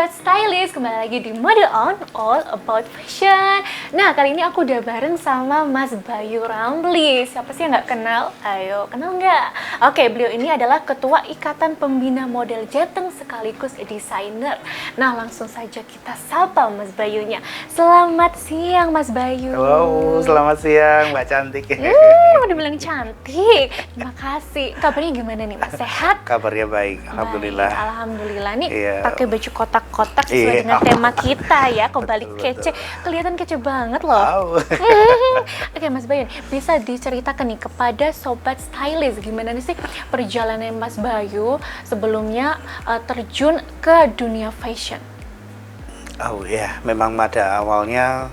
Sobat Stylist, kembali lagi di Model On, all about fashion. Nah, kali ini aku udah bareng sama Mas Bayu Ramli. Siapa sih yang nggak kenal? Ayo, kenal nggak? Oke, beliau ini adalah Ketua Ikatan Pembina Model Jateng sekaligus desainer. Nah, langsung saja kita sapa Mas Bayunya. Selamat siang, Mas Bayu. Halo, selamat siang Mbak Cantik. Udah bilang cantik. Terima kasih. Kabarnya gimana nih, Mas? Sehat? Kabarnya baik, alhamdulillah. Baik, alhamdulillah nih, Iya. pakai baju kotak-kotak sesuai dengan tema kita ya, kebalik kece, kelihatan kece banget loh. Oke, Mas Bayu, bisa diceritakan nih kepada Sobat Stylist gimana nih sih perjalanan Mas Bayu sebelumnya terjun ke dunia fashion? Oh ya, memang pada awalnya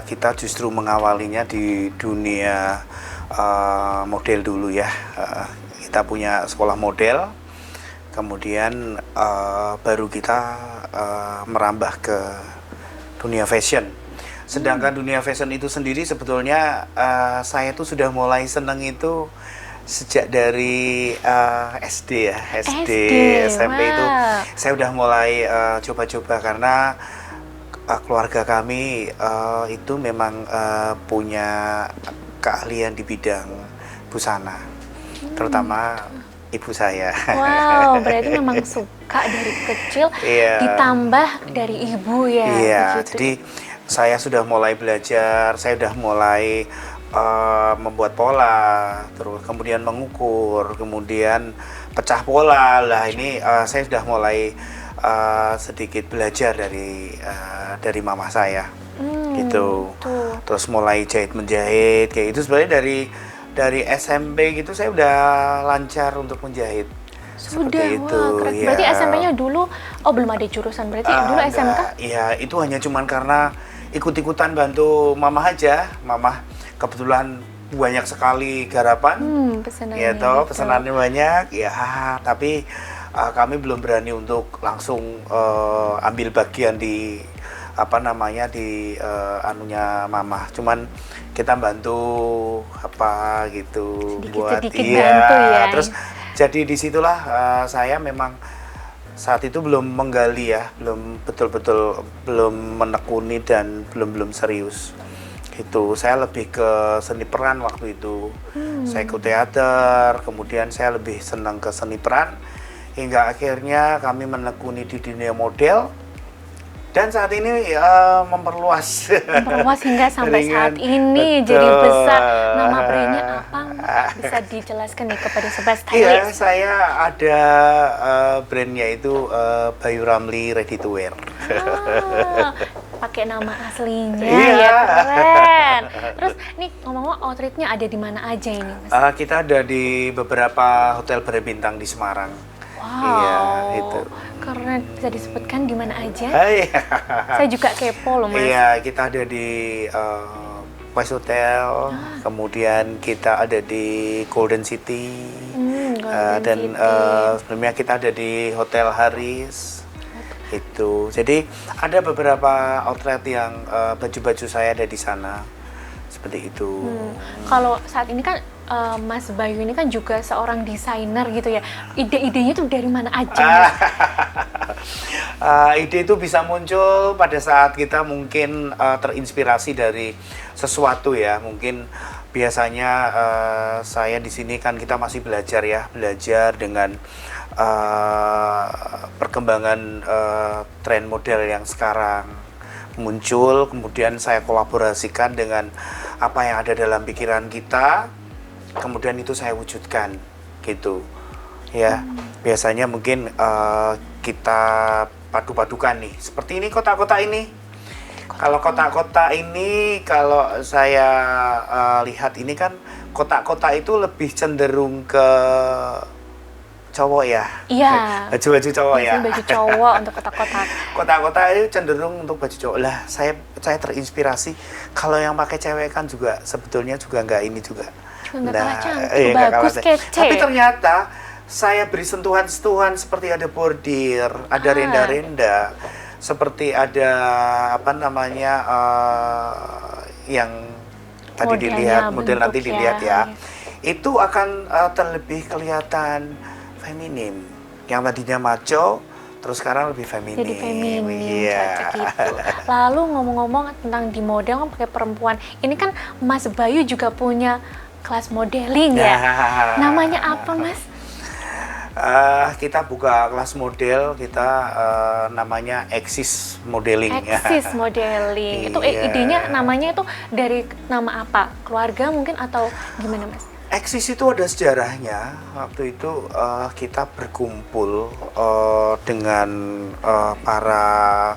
kita justru mengawalinya di dunia model dulu ya. Kita punya sekolah model, kemudian baru kita merambah ke dunia fashion. Sedangkan dunia fashion itu sendiri sebetulnya saya tuh sudah mulai seneng itu sejak dari SD ya, SD, SMP wow. itu saya udah mulai coba-coba karena keluarga kami itu memang punya keahlian di bidang busana, terutama ibu saya. Wow, berarti memang suka dari kecil, ditambah dari ibu ya. Iya, begitu. jadi saya sudah mulai belajar, saya sudah mulai membuat pola, terus kemudian mengukur, kemudian pecah pola. Lah ini saya sudah mulai sedikit belajar dari mama saya, gitu. Tuh. Terus mulai jahit menjahit kayak itu sebenarnya dari SMP gitu saya udah lancar untuk menjahit. Sudah, Seperti itu, wah keren. ya. Berarti SMP-nya dulu, belum ada jurusan, berarti dulu SMK? Iya, itu hanya cuman karena ikut-ikutan bantu mama aja. Mama kebetulan banyak sekali garapan, Pesanannya ya toh, gitu. pesanannya banyak, ya. Tapi kami belum berani untuk langsung ambil bagian di anunya mama. Cuman kita bantu apa gitu, Sedikit-sedikit bantu ya. Terus jadi disitulah saya memang saat itu belum menggali ya, belum betul-betul belum menekuni dan belum serius. Gitu. Saya lebih ke seni peran waktu itu. Saya ikut teater, kemudian saya lebih senang ke seni peran hingga akhirnya kami menekuni di dunia model. Dan saat ini memperluas hingga sampai saat ini. Betul. Jadi besar. Nama brandnya apa? Bisa dijelaskan nih kepada Sobat Stylist? Iya, saya ada brandnya itu Bayu Ramli Ready to Wear. Pakai nama aslinya, Iya. ya keren. Terus nih ngomong-ngomong outfitnya ada di mana aja ini, Mas? Kita ada di beberapa hotel berbintang di Semarang. Wow, Iya, itu. keren. Bisa disebutkan di mana aja? Iya. Saya juga kepo loh, Mas. Iya, kita ada di West Hotel, kemudian kita ada di Golden City, Golden City. sebelumnya kita ada di Hotel Haris. Itu. Jadi ada beberapa outlet yang baju-baju saya ada di sana. Seperti itu. Kalau saat ini kan Mas Bayu ini kan juga seorang desainer gitu ya. Ide-idenya tuh dari mana aja, Mas? Ide itu bisa muncul pada saat kita mungkin terinspirasi dari sesuatu ya. Mungkin biasanya saya di sini kan kita masih belajar ya, belajar dengan perkembangan tren model yang sekarang muncul, kemudian saya kolaborasikan dengan apa yang ada dalam pikiran kita, kemudian itu saya wujudkan gitu ya. Biasanya mungkin kita padu-padukan nih, seperti ini kotak-kotak ini. Kalau kotak-kotak ini, kalau saya lihat ini kan kotak-kotak itu lebih cenderung ke cowok ya. Iya. Baju-baju cowok ya. Baju cowok untuk kotak-kotak. Kotak-kotak itu cenderung untuk baju cowok. Lah, saya terinspirasi kalau yang pakai cewek kan juga sebetulnya juga nggak ini juga. Nggak kalah cantik, nggak bagus, kalah kece. Tapi ternyata saya beri sentuhan-sentuhan seperti ada bordir, ada renda-renda, seperti ada apa namanya yang tadi dilihat, model nanti dilihat ya. Itu akan terlebih kelihatan feminim. Yang tadinya maco Terus sekarang lebih feminim. Jadi feminim, Iya. cocok gitu. Lalu ngomong-ngomong tentang di model kan pakai perempuan. Ini kan Mas Bayu juga punya kelas modeling ya. Namanya apa, Mas? Kita buka kelas model, kita namanya Axis Modeling. Axis Modeling. Itu Iya. idenya namanya itu dari nama apa? Keluarga mungkin atau gimana, Mas? Axis itu ada sejarahnya. Waktu itu kita berkumpul dengan para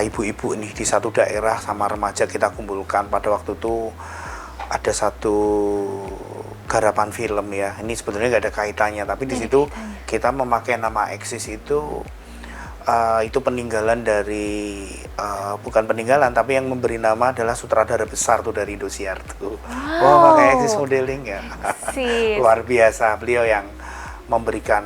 ibu-ibu nih di satu daerah sama remaja, kita kumpulkan. Pada waktu itu ada satu garapan film ya. Ini sebetulnya nggak ada kaitannya, tapi di situ kita memakai nama Axis itu peninggalan dari bukan peninggalan, tapi yang memberi nama adalah sutradara besar tuh dari Indosiar tuh. Wah, pakai Axis Modeling ya. Luar biasa, beliau yang memberikan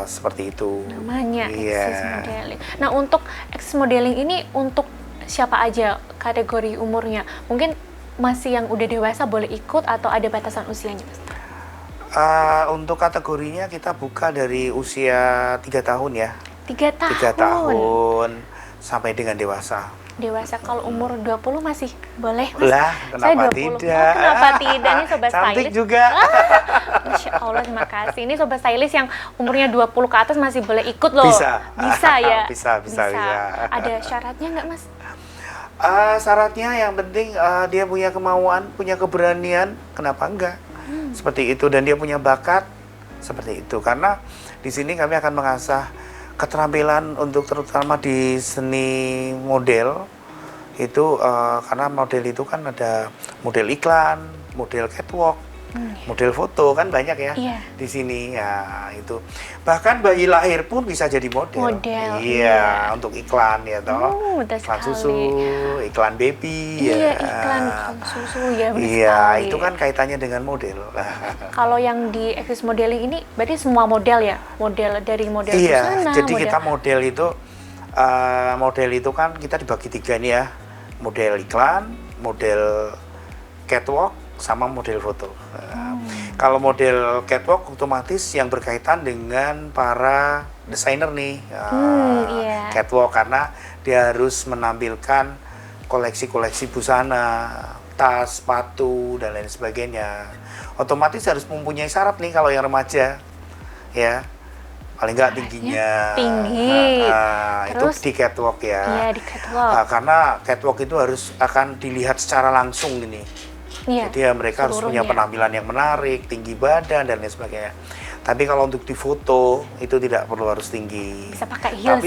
seperti itu. Namanya Iya. Axis Modeling. Nah, untuk Axis Modeling ini untuk siapa aja kategori umurnya? Mungkin masih yang udah dewasa boleh ikut atau ada batasan usianya, Mas? Untuk kategorinya kita buka dari usia 3 tahun ya. 3 tahun. 3 tahun sampai dengan dewasa. Dewasa, kalau umur 20 masih boleh, Mas? Lah, Saya kenapa 20. tidak? Oh, kenapa tidak? Ini Sobat Cantik Stylist. juga. Masya Allah, terima kasih. Ini Sobat Stylist yang umurnya 20 ke atas masih boleh ikut loh. Bisa. Bisa ya? Bisa. Ada syaratnya nggak, Mas? Syaratnya yang penting dia punya kemauan, punya keberanian, kenapa enggak? Seperti itu, dan dia punya bakat seperti itu. Karena di sini kami akan mengasah keterampilan untuk terutama di seni model itu, karena model itu kan ada model iklan, model catwalk, model foto, kan banyak ya. Iya. Di sini ya itu. Bahkan bayi lahir pun bisa jadi model. Model, Iya, untuk iklan ya toh. Betul Iklan sekali. susu, iklan baby Iya, ya. iklan susu ya, benar Iya, sekali. itu kan kaitannya dengan model. Kalau yang di Axis Modeling ini berarti semua model ya? Model dari model Iya, busana, jadi model... kita model itu kan kita dibagi 3 nih ya. Model iklan, model catwalk, sama model foto. Kalau model catwalk otomatis yang berkaitan dengan para desainer nih. Iya. Catwalk karena dia harus menampilkan koleksi-koleksi busana, tas, sepatu, dan lain sebagainya. Otomatis harus mempunyai syarat nih kalau yang remaja. Ya. Paling nggak tingginya. Tinggi. Itu di catwalk ya. Iya, di catwalk. Karena catwalk itu akan dilihat secara langsung gini. Iya, Jadi ya mereka harus punya seluruhnya. penampilan yang menarik, tinggi badan dan lain sebagainya. Tapi kalau untuk di foto itu tidak perlu harus tinggi. Bisa pakai heels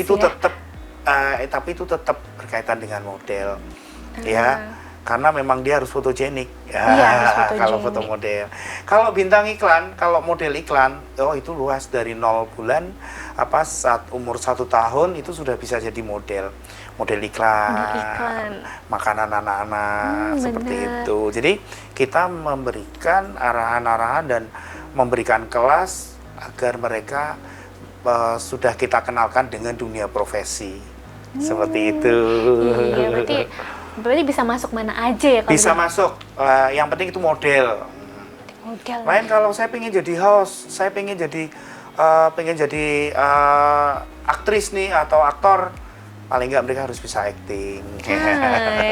Tapi itu tetap berkaitan dengan model, ya. Karena memang dia harus fotogenik. Iya, harus Kalau fotogenik. foto model. Kalau bintang iklan, kalau model iklan, itu luas dari 0 bulan saat umur 1 tahun itu sudah bisa jadi model iklan, Model iklan. makanan anak-anak seperti benar. itu. Jadi kita memberikan arahan-arahan dan memberikan kelas agar mereka sudah kita kenalkan dengan dunia profesi seperti itu. Iya, berarti bisa masuk mana aja ya kalau Bisa gitu? masuk. Yang penting itu model. Model. Lain kalau saya pengen jadi host, saya pengen jadi aktris nih atau aktor, paling nggak mereka harus bisa acting.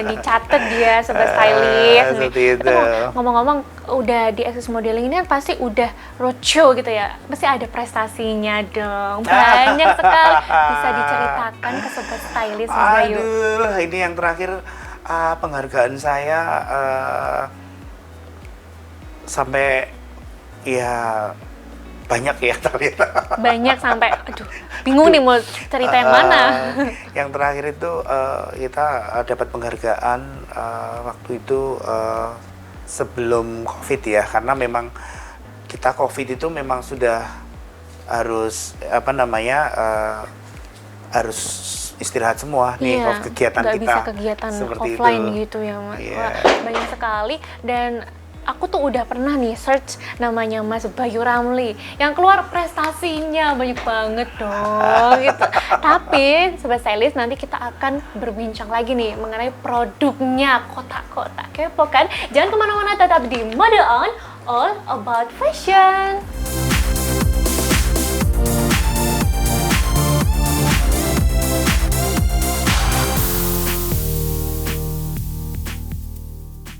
Dicatat dia Sobat Stylist. Seperti itu. Tapi ngomong-ngomong, udah di Axis Modeling ini kan pasti udah roadshow gitu ya. Pasti ada prestasinya dong. Banyak sekali. Bisa diceritakan ke Sobat Stylist, Mas Bayu. Aduh, ini yang terakhir penghargaan saya sampai ya banyak ya ternyata. Banyak sampai, aduh, bingung nih mau cerita yang mana. Yang terakhir itu kita dapat penghargaan waktu itu sebelum COVID ya, karena memang kita COVID itu memang sudah harus harus istirahat semua nih kegiatan nggak kita. bisa kegiatan seperti offline itu. gitu ya, Mas. Iya. Wah, banyak sekali. Dan aku tuh udah pernah nih search namanya Mas Bayu Ramli, yang keluar prestasinya banyak banget dong gitu. Tapi Sobat Stylist, nanti kita akan berbincang lagi nih mengenai produknya kotak-kotak. Kepo kan? Jangan kemana-mana, tetap di Mode On, all about fashion.